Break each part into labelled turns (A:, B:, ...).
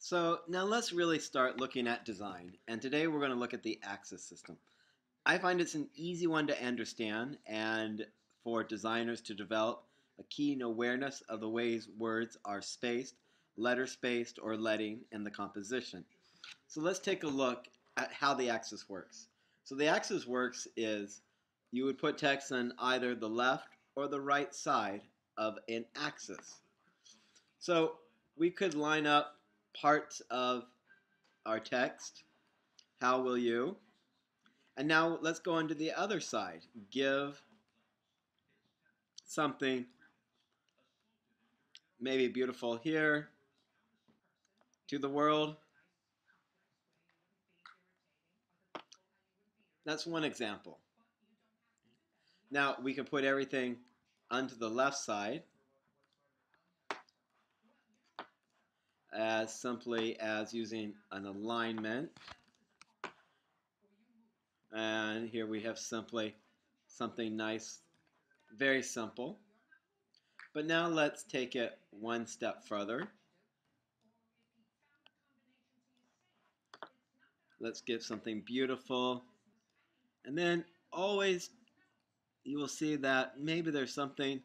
A: So now let's really start looking at design. And today we're going to look at the axis system. I find it's an easy one to understand and for designers to develop a keen awareness of the ways words are spaced, letter spaced, or leading in the composition. So let's take a look at how the axis works. So the axis works is you would put text on either the left or the right side of an axis. So we could line up parts of our text. How will you? And now let's go on to the other side. Give something maybe beautiful here to the world. That's one example. Now we can put everything onto the left side as simply as using an alignment. And here we have simply something nice, very simple. But now let's take it one step further. Let's get something beautiful. And then always you will see that maybe there's something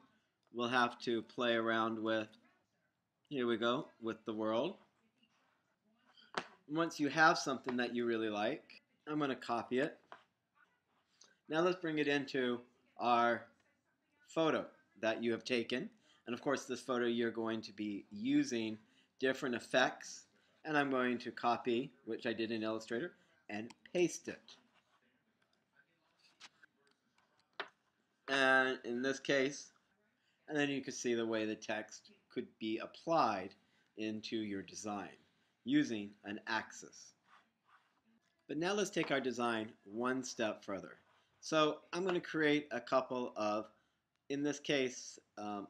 A: we'll have to play around with. Here we go, with the world. Once you have something that you really like, I'm going to copy it. Now let's bring it into our photo that you have taken. And of course, this photo you're going to be using different effects. And I'm going to copy, which I did in Illustrator, and paste it. And in this case, and then you can see the way the text could be applied into your design using an axis. But now let's take our design one step further. So I'm going to create a couple of, in this case, a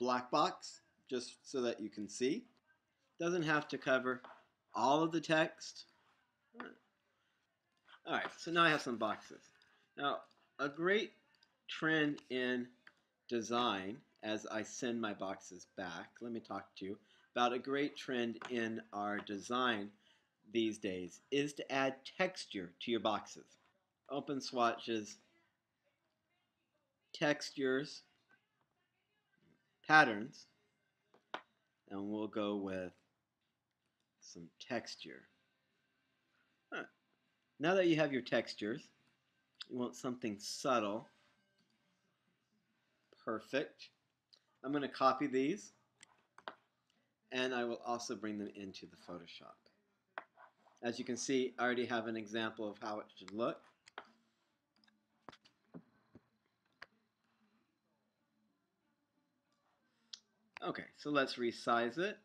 A: black box, just so that you can see. Doesn't have to cover all of the text. Alright, so now I have some boxes. Now, a great trend in design, as I send my boxes back, let me talk to you about a great trend in our design these days is to add texture to your boxes. Open swatches, textures, patterns, and we'll go with some texture. Right. Now that you have your textures, you want something subtle. Perfect. I'm going to copy these, and I will also bring them into the Photoshop. As you can see, I already have an example of how it should look. Okay, so let's resize it.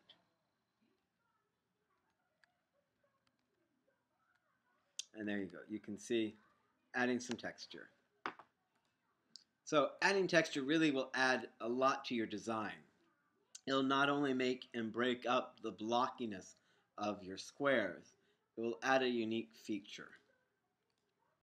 A: And there you go. You can see adding some texture. So adding texture really will add a lot to your design. It'll not only make and break up the blockiness of your squares, it will add a unique feature.